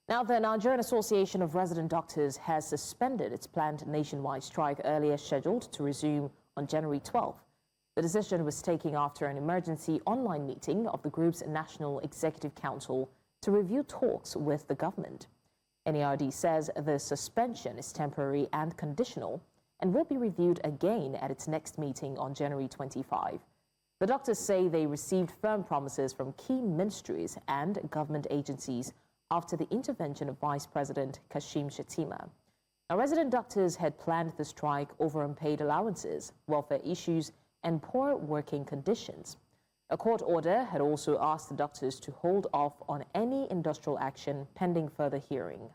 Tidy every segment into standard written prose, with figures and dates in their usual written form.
Now, the Nigerian Association of Resident Doctors has suspended its planned nationwide strike earlier scheduled to resume on January 12th. The decision was taken after an emergency online meeting of the group's National Executive Council to review talks with the government. NERD says the suspension is temporary and conditional and will be reviewed again at its next meeting on January 25. The doctors say they received firm promises from key ministries and government agencies after the intervention of Vice President Kashim Shettima. Now, resident doctors had planned the strike over unpaid allowances, welfare issues, and poor working conditions. A court order had also asked the doctors to hold off on any industrial action pending further hearing.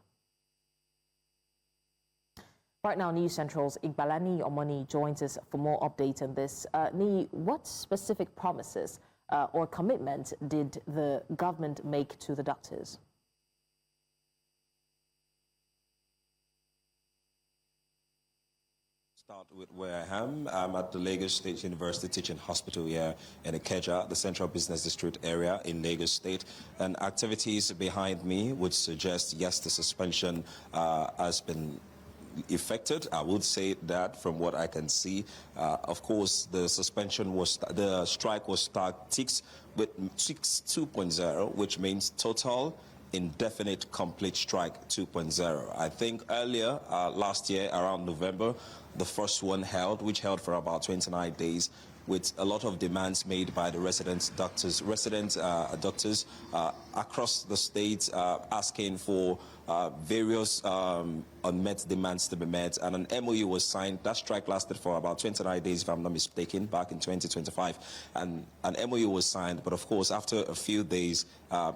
Right now, News Central's Igbalaniyi Omoniyi joins us for more updates on this. Ni, what specific promises or commitment did the government make to the doctors? Start with where I am. I'm at the Lagos State University Teaching Hospital here in Ikeja, the Central Business District area in Lagos State. And activities behind me would suggest, yes, the suspension has been effected. I would say that from what I can see. Of course, the strike was started with 2.0, which means total indefinite complete strike 2.0. I think earlier last year around November, the first one which held for about 29 days, with a lot of demands made by the resident doctors across the state, asking for various unmet demands to be met, and an MOU was signed. That strike lasted for about 29 days, if I'm not mistaken, back in 2025, and an MOU was signed. But of course, after a few days,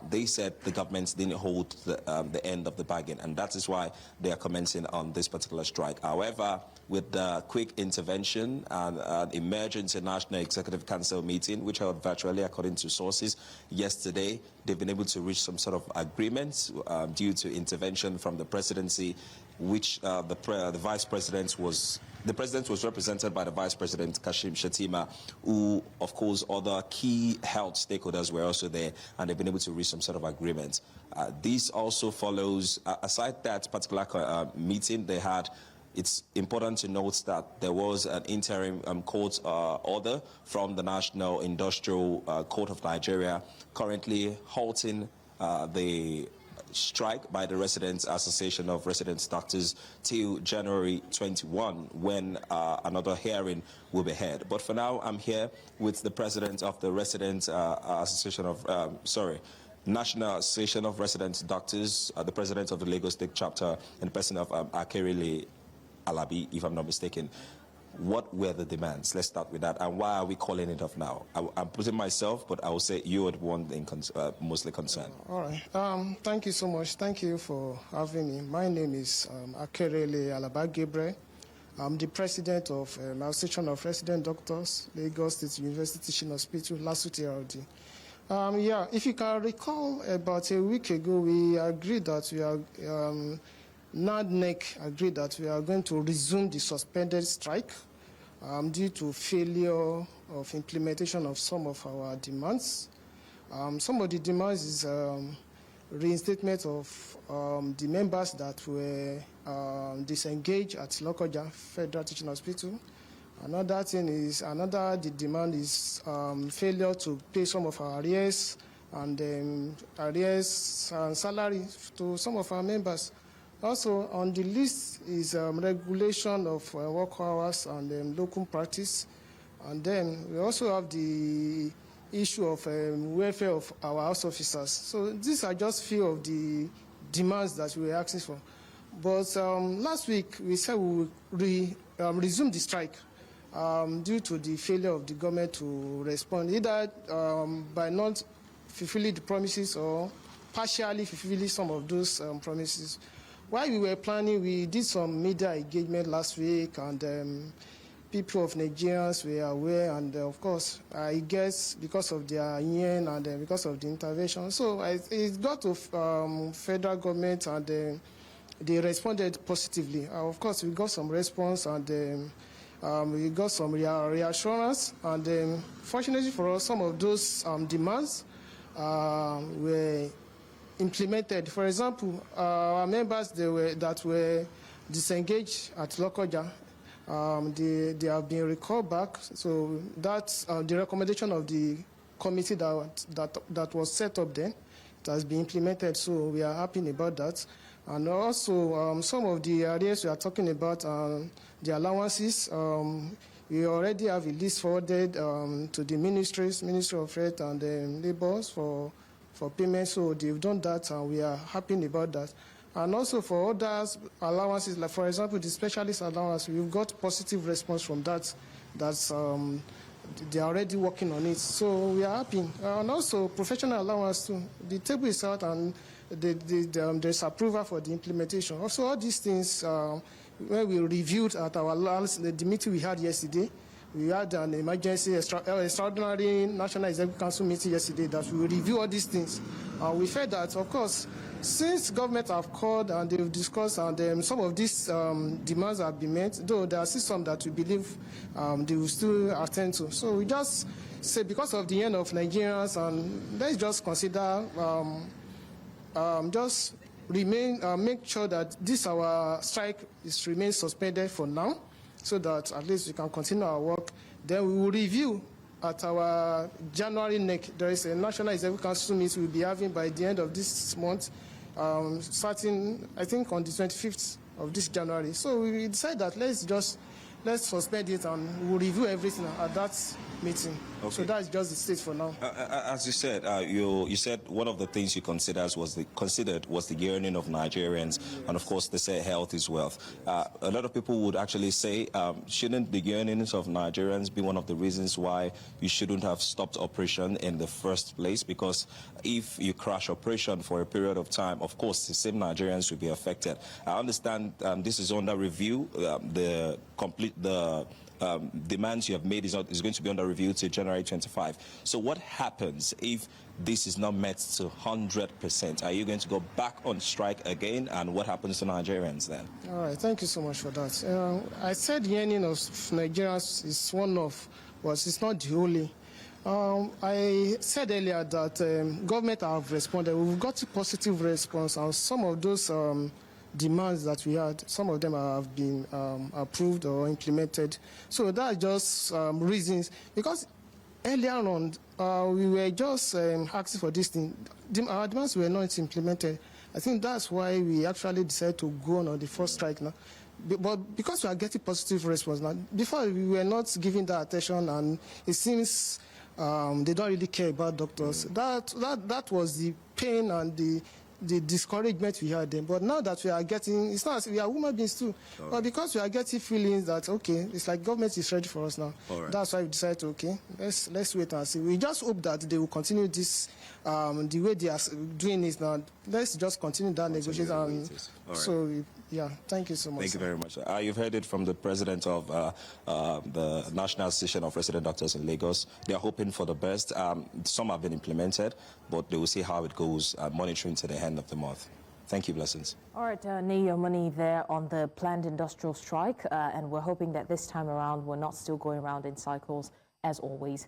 they said the government didn't hold the end of the bargain, and that is why they are commencing on this particular strike. However, with the quick intervention and an emergency National Executive Council meeting, which held virtually according to sources yesterday, they've been able to reach some sort of agreement due to intervention from the presidency, which the president was represented by the Vice President Kashim Shettima, who, of course, other key health stakeholders were also there, and they've been able to reach some sort of agreement. This also follows, aside that particular meeting they had, it's important to note that there was an interim court order from the National Industrial Court of Nigeria currently halting the strike by the Residents Association of Resident Doctors till January 21, when another hearing will be held. But for now, I'm here with the president of the Residents Association of, National Association of Resident Doctors, the president of the Lagos State chapter, and the person of Akerele Alabi, if I'm not mistaken. What were the demands? Let's start with that. And why are we calling it off now? I'm putting myself, but I will say you are the one mostly concerned. All right. Thank you so much. Thank you for having me. My name is Akerele Alabi. I'm the president of Association of Resident Doctors, Lagos State University Teaching Hospital, LASUTRD. If you can recall, about a week ago, we agreed that we are NADNEC agreed that we are going to resume the suspended strike due to failure of implementation of some of our demands. Some of the demands is reinstatement of the members that were disengaged at Lokoja Federal Teaching Hospital. Another demand is failure to pay some of our arrears and salary to some of our members. Also, on the list is regulation of work hours and local practice. And then we also have the issue of welfare of our house officers. So these are just few of the demands that we were asking for. But last week, we said we will resume the strike due to the failure of the government to respond, either by not fulfilling the promises or partially fulfilling some of those promises. While we were planning, we did some media engagement last week, and people of Nigerians were aware, and of course, I guess because of their yen and because of the intervention. So it got to federal government, and they responded positively. Of course, we got some response, and we got some reassurance, and fortunately for us, some of those demands were implemented. For example, our members that were disengaged at Lokoja, they have been recalled back. So that's the recommendation of the committee that was set up then. It has been implemented, so we are happy about that. And also, some of the areas we are talking about, the allowances, we already have a list forwarded to the ministries, Ministry of Health and Labour for payment. So they've done that, and we are happy about that. And also for others allowances, like for example, the specialist allowance, we've got positive response from that. That's they're already working on it. So we are happy. And also professional allowance too. The table is out and there's approval for the implementation. Also all these things, when we reviewed at our last, the meeting we had yesterday, we had an emergency extraordinary National Executive Council meeting yesterday that we will review all these things. We felt that, of course, since government have called and they've discussed and some of these demands have been met, though there are still some that we believe they will still attend to. So we just say because of the end of Nigerians, and let's just consider, just remain, make sure that this our strike remains suspended for now, so that at least we can continue our work. Then we will review at our January NEC. There is a National Executive Council meeting we'll be having by the end of this month, starting, I think, on the 25th of this January. So we decided that let's suspend it and we'll review everything at that meeting. Okay. So that's just the state for now. As you said, you said one of the things you considered was the yearning of Nigerians, and of course they say health is wealth. A lot of people would actually say, shouldn't the yearnings of Nigerians be one of the reasons why you shouldn't have stopped operation in the first place? Because if you crash operation for a period of time, of course the same Nigerians will be affected. I understand this is under review. The demands you have made is going to be under review till January 25. So what happens if this is not met to 100%? Are you going to go back on strike again? And what happens to Nigerians then? All right, thank you so much for that. I said yearning of Nigerians is one of, but it's not the only. I said earlier that government have responded. We've got a positive response, and some of those demands that we had, some of them have been approved or implemented. So that's just reasons, because earlier on we were just asking for this thing. Our demands were not implemented. I think that's why we actually decided to go on the first strike now. But because we are getting positive response now, before we were not giving that attention, and it seems they don't really care about doctors. That was the pain and the discouragement we had then. But now that we are getting, it's not as we are human beings too, but because we are getting feelings that, okay, it's like government is ready for us now. Right. That's why we decided to, okay, let's wait and see. We just hope that they will continue this, the way they are doing it now. Let's just continue that negotiation. Right. So, yeah, thank you so much. Thank you very much. You've heard it from the president of the National Association of Resident Doctors in Lagos. They are hoping for the best. Some have been implemented, but they will see how it goes, monitoring to the end of the month. Thank you, blessings. All right, Omoniyi there on the planned industrial strike, and we're hoping that this time around we're not still going around in cycles as always.